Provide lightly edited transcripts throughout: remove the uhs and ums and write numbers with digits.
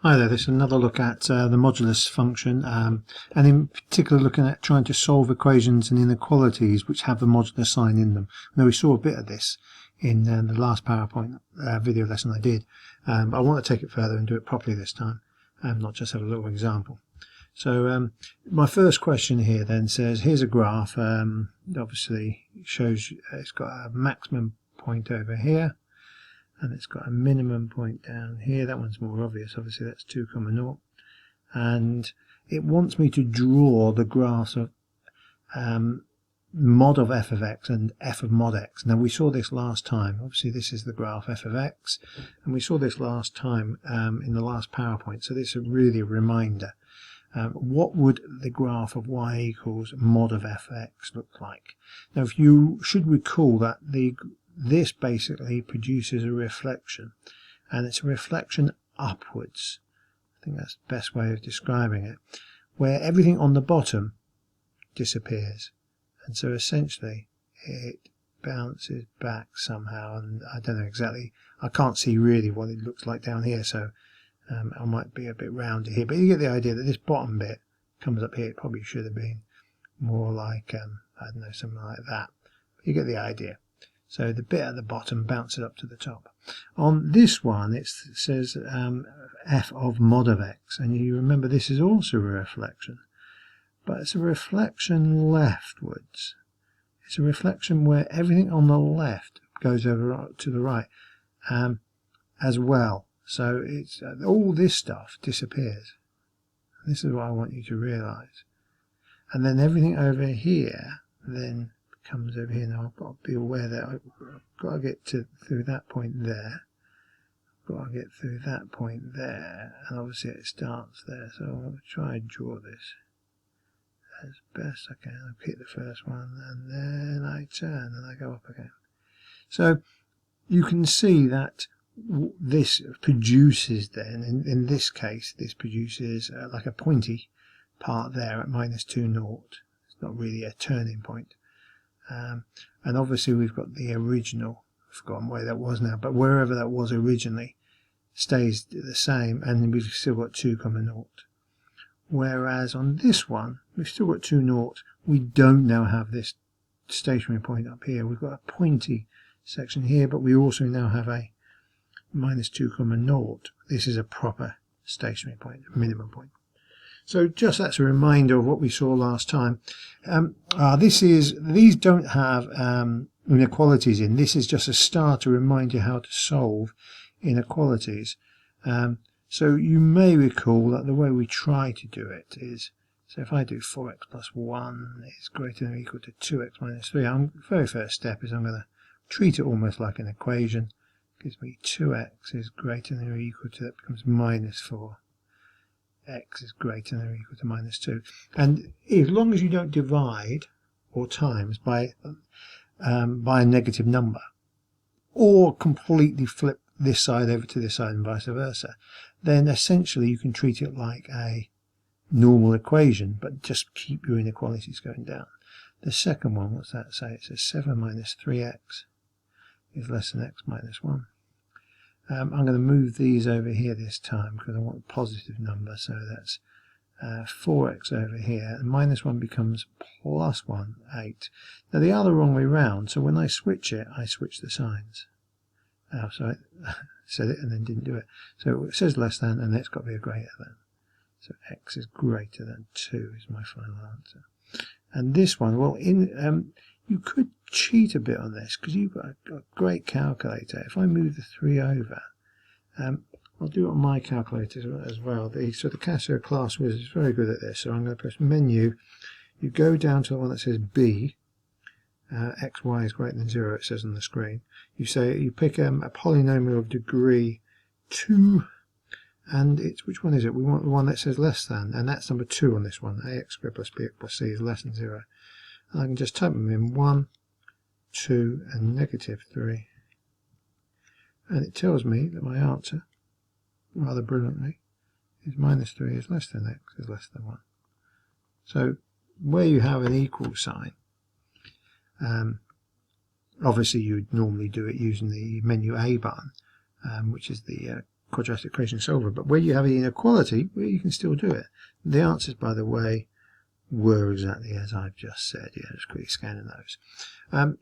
Hi there, this is another look at the modulus function, and in particular looking at trying to solve equations and inequalities which have the modulus sign in them. Now we saw a bit of this in the last PowerPoint video lesson I did, but I want to take it further and do it properly this time, and not just have a little example. So my first question here then says, here's a graph, obviously it shows it's got a maximum point over here, and it's got a minimum point down here. That one's more obvious, obviously that's 2, 0, and it wants me to draw the graphs of mod of f of x and f of mod x. Now we saw this last time, obviously this is the graph f of x, and we saw this last time in the last PowerPoint, so this is really a reminder. What would the graph of y equals mod of f of x look like? Now if you should recall that this basically produces a reflection, and it's a reflection upwards. I think that's the best way of describing it, where everything on the bottom disappears, and so essentially it bounces back somehow, and I don't know exactly, I can't see really what it looks like down here, so I might be a bit rounder here, but you get the idea that this bottom bit comes up here. It probably should have been more like I don't know, something like that, but you get the idea. So the bit at the bottom bounces up to the top. On this one it says f of mod of x, and you remember this is also a reflection, but it's a reflection leftwards. It's a reflection where everything on the left goes over to the right as well. So it's all this stuff disappears. This is what I want you to realise. And then everything over here then comes over here. Now I've got to be aware that I've got to get through that point there. I've got to get through that point there, and obviously it starts there. So I'm going to try and draw this as best I can. I pick the first one, and then I turn and I go up again. So you can see that this produces then, in this case, this produces like a pointy part there at -2, 0. It's not really a turning point. And obviously we've got the original, I've forgotten where that was now, but wherever that was originally stays the same, and we've still got 2, 0. Whereas on this one we've still got 2, 0. We don't now have this stationary point up here. We've got a pointy section here, but we also now have a -2, 0. This is a proper stationary point, a minimum point. So just that's a reminder of what we saw last time. These don't have inequalities in. This is just a start to remind you how to solve inequalities. So you may recall that the way we try to do it is, so if I do 4x plus 1 is greater than or equal to 2x minus 3, the very first step is I'm going to treat it almost like an equation. It gives me 2x is greater than or equal to, that becomes -4. X is greater than or equal to -2, and as long as you don't divide or times by a negative number, or completely flip this side over to this side and vice versa, then essentially you can treat it like a normal equation, but just keep your inequalities going down. The second one, what's that say? It says 7 minus 3x is less than x minus 1. I'm going to move these over here this time because I want a positive number, so that's 4x over here, and -1 becomes +1, 8. Now they are the wrong way round, so when I switch it, I switch the signs. So I said it and then didn't do it. So it says less than, and it's got to be a greater than. So x is greater than 2 is my final answer. And this one, well, you could cheat a bit on this because you've got a great calculator. If I move the 3 over, I'll do it on my calculator as well. So the Casio Class Wizard is very good at this. So I'm going to press menu. You go down to the one that says B. X, Y is greater than 0. It says on the screen. You pick a polynomial of degree 2, and it's, which one is it? We want the one that says less than, and that's number 2 on this one. Ax squared plus bx plus c is less than 0. And I can just type them in 1, 2 and -3, and it tells me that my answer, rather brilliantly, is -3 is less than x is less than 1. So where you have an equal sign, obviously you would normally do it using the menu A button, which is the quadratic equation solver, but where you have the inequality, well, you can still do it. The answers, by the way, were exactly as I've just said. Yeah, just quickly scanning those.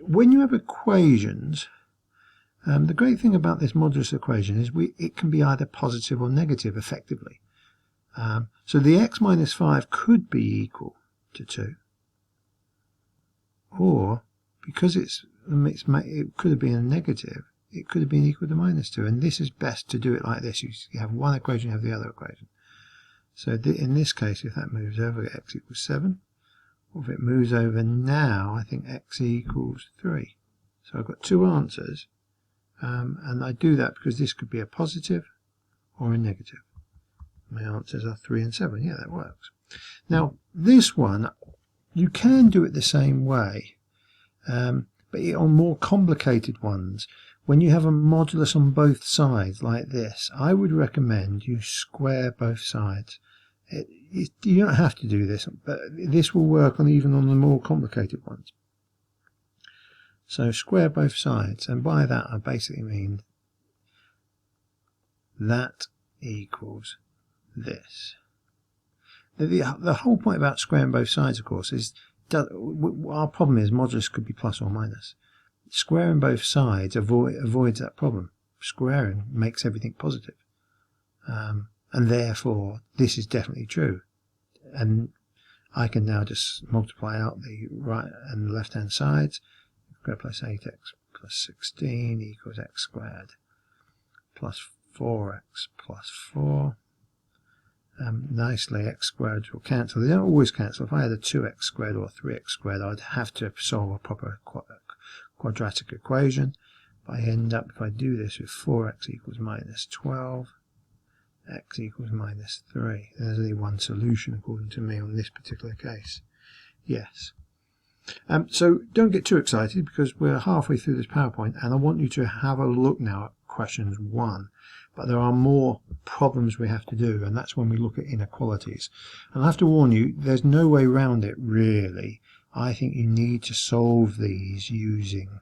When you have equations, the great thing about this modulus equation is it can be either positive or negative effectively. So the x minus 5 could be equal to 2, or because it could have been a negative, it could have been equal to minus 2, and this is best to do it like this. You have one equation, you have the other equation. So in this case, if that moves over, x equals 7, or if it moves over now, I think x equals 3. So I've got two answers, and I do that because this could be a positive or a negative. My answers are 3 and 7. Yeah, that works. Now, this one, you can do it the same way, but on more complicated ones, when you have a modulus on both sides like this, I would recommend you square both sides. You don't have to do this, but this will work even on the more complicated ones. So square both sides, and by that I basically mean that equals this. The whole point about squaring both sides, of course, is our problem is modulus could be plus or minus. Squaring both sides avoids that problem. Squaring makes everything positive. And therefore, this is definitely true. And I can now just multiply out the right and left hand sides. Square plus 8x plus 16 equals x squared plus 4x plus 4. Nicely, x squared will cancel. They don't always cancel. If I had a 2x squared or a 3x squared, I'd have to solve a proper quadratic equation. But I end up, if I do this, with 4x equals minus 12, x equals minus 3. There's only one solution, according to me, on this particular case. Yes. So don't get too excited, because we're halfway through this PowerPoint, and I want you to have a look now at questions 1. But there are more problems we have to do, and that's when we look at inequalities. And I have to warn you, there's no way around it, really. I think you need to solve these using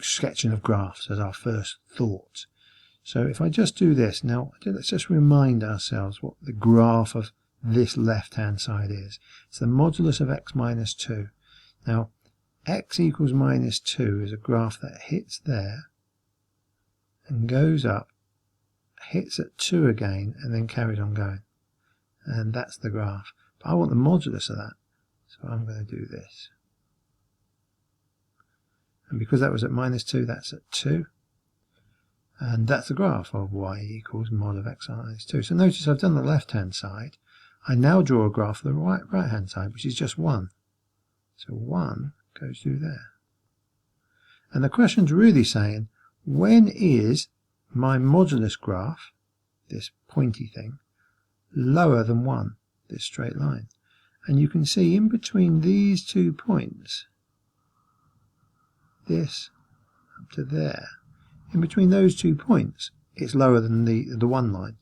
sketching of graphs as our first thought. So if I just do this, now let's just remind ourselves what the graph of this left-hand side is. It's the modulus of x minus 2. Now, x equals minus 2 is a graph that hits there and goes up, hits at 2 again, and then carries on going. And that's the graph. But I want the modulus of that, so I'm going to do this. And because that was at minus 2, that's at 2. And that's the graph of y equals mod of x minus 2. So notice I've done the left-hand side. I now draw a graph of the right-hand side, which is just 1. So 1 goes through there. And the question's really saying, when is my modulus graph, this pointy thing, lower than 1, this straight line? And you can see in between these 2 points, this up to there, in between those 2 points, it's lower than the 1 line.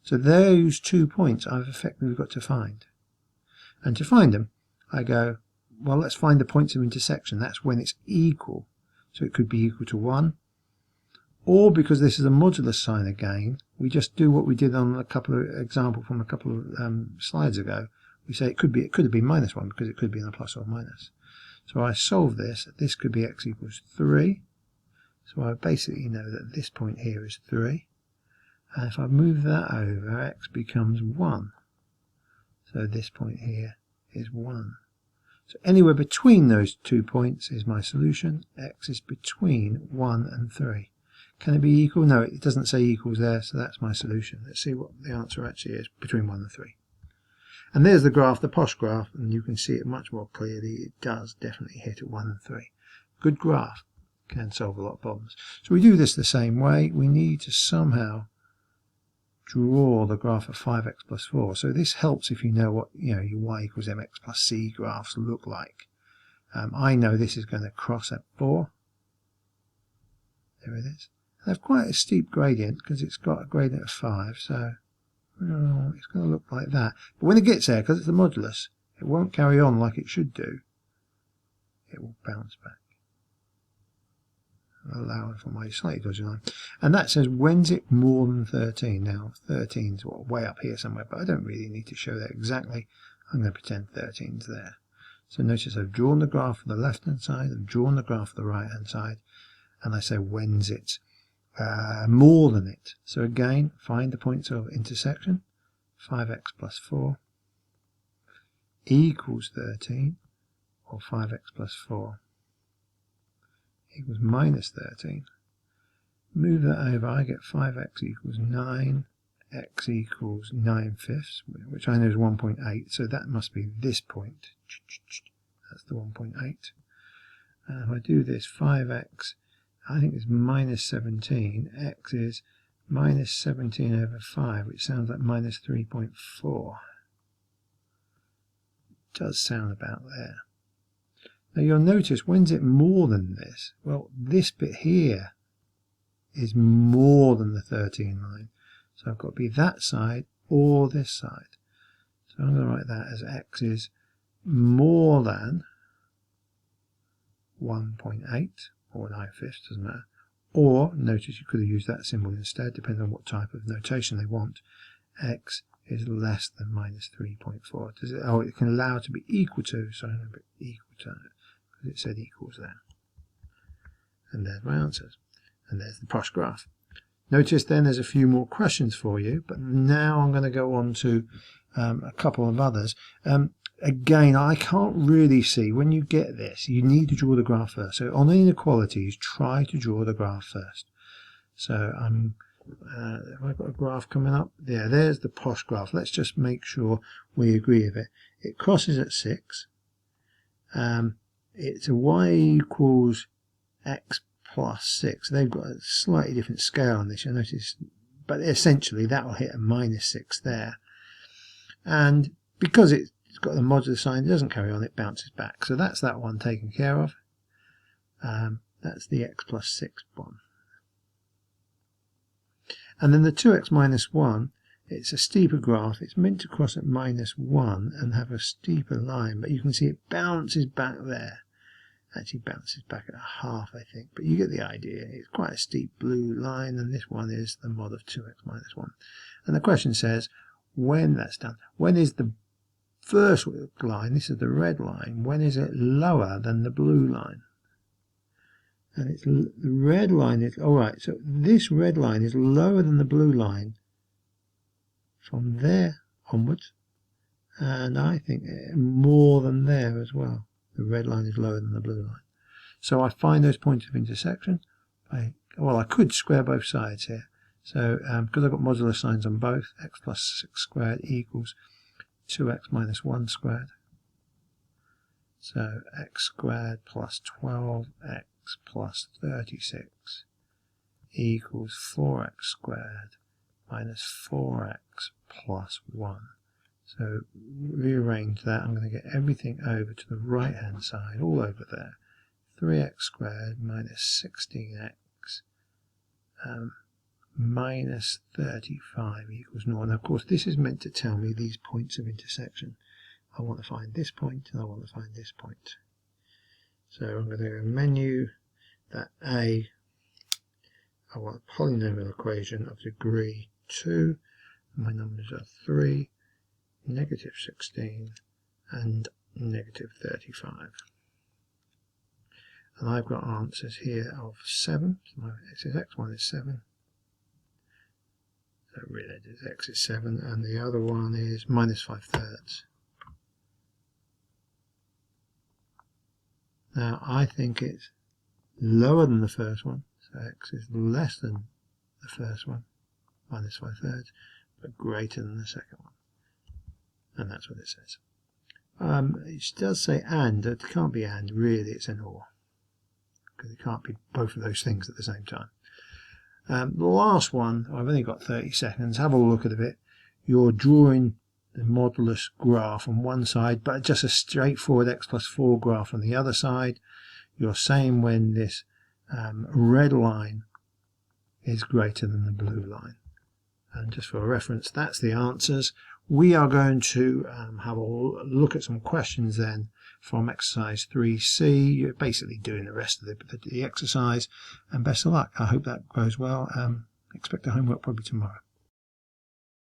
So those 2 points I've effectively got to find. And to find them, I go, well, let's find the points of intersection. That's when it's equal. So it could be equal to 1. Or because this is a modulus sign again, we just do what we did on a couple of example from a couple of slides ago. We say it could have been minus 1 because it could be in a plus or minus. So I solve this. This could be x equals 3. So I basically know that this point here is 3. And if I move that over, x becomes 1. So this point here is 1. So anywhere between those 2 points is my solution. X is between 1 and 3. Can it be equal? No, it doesn't say equals there, so that's my solution. Let's see what the answer actually is, between 1 and 3. And there's the graph, the posh graph, and you can see it much more clearly. It does definitely hit at 1 and 3. Good graph. Can solve a lot of problems. So we do this the same way. We need to somehow draw the graph of 5x plus 4. So this helps if you know what your y equals mx plus c graphs look like. I know this is going to cross at 4. There it is. I have quite a steep gradient because it's got a gradient of 5, so it's going to look like that. But when it gets there, because it's the modulus, it won't carry on like it should do. It will bounce back. allowing for my slightly dodgy line. And that says, when's it more than 13? Now, 13's way up here somewhere, but I don't really need to show that exactly. I'm going to pretend 13's there. So notice I've drawn the graph for the left-hand side, I've drawn the graph for the right-hand side, and I say, when's it more than it? So again, find the points of intersection. 5x plus 4 equals 13, or 5x plus 4 equals minus 13. Move that over, I get 5x equals 9, x equals 9/5, which I know is 1.8, so that must be this point. That's the 1.8. And if I do this, 5x, I think it's minus 17, x is minus 17 over 5, which sounds like minus 3.4. Does sound about there. Now you'll notice, when's it more than this? Well, this bit here is more than the 13 line. So I've got to be that side or this side. So I'm going to write that as x is more than 1.8 or 9/5, doesn't matter. Or, notice you could have used that symbol instead, depending on what type of notation they want. X is less than minus 3.4. Does it? Oh, it can allow it to be equal to, so I'm going to put equal to, because it said equals there. And there's my answers. And there's the posh graph. Notice then there's a few more questions for you, but now I'm going to go on to a couple of others. Again, I can't really see, when you get this, you need to draw the graph first. So on inequalities, try to draw the graph first. So have I got a graph coming up? Yeah, there's the posh graph. Let's just make sure we agree with it. It crosses at 6. It's a y equals x plus 6. They've got a slightly different scale on this, you'll notice, but essentially that will hit a minus 6 there. And because it's got the modulus sign, it doesn't carry on, it bounces back. So that's that one taken care of. That's the x plus 6 one. And then the 2x minus 1, it's a steeper graph. It's meant to cross at minus 1 and have a steeper line, but you can see it bounces back there. Actually bounces back at a half, I think, but you get the idea. It's quite a steep blue line, and this one is the mod of 2x minus 1. And the question says, when that's done, when is the first line, this is the red line, when is it lower than the blue line? And it's the red line is, alright, so this red line is lower than the blue line from there onwards, and I think more than there as well. The red line is lower than the blue line. So I find those points of intersection. Well, I could square both sides here. So because I've got modulus signs on both, x plus 6 squared equals 2x minus 1 squared. So x squared plus 12x plus 36 equals 4x squared minus 4x plus 1. So rearrange that. I'm going to get everything over to the right hand side, all over there. 3x squared minus 16x minus 35 equals 0. And of course this is meant to tell me these points of intersection. I want to find this point and I want to find this point. So I'm going to go menu that I want a polynomial equation of degree 2. My numbers are 3, negative 16 and negative 35. And I've got answers here of 7. So x1 is 7. So really x is 7, and the other one is minus 5/3. Now I think it's lower than the first one, so x is less than the first one, minus 5/3, but greater than the second one. And that's what it says. It does say and, it can't be and, really it's an or, because it can't be both of those things at the same time. The last one, I've only got 30 seconds, have a look at it. You're drawing the modulus graph on one side, but just a straightforward x plus 4 graph on the other side. You're saying when this red line is greater than the blue line. And just for a reference, that's the answers. We are going to have a look at some questions then from exercise 3C. You're basically doing the rest of the exercise, and best of luck. I hope that goes well. Expect the homework probably tomorrow.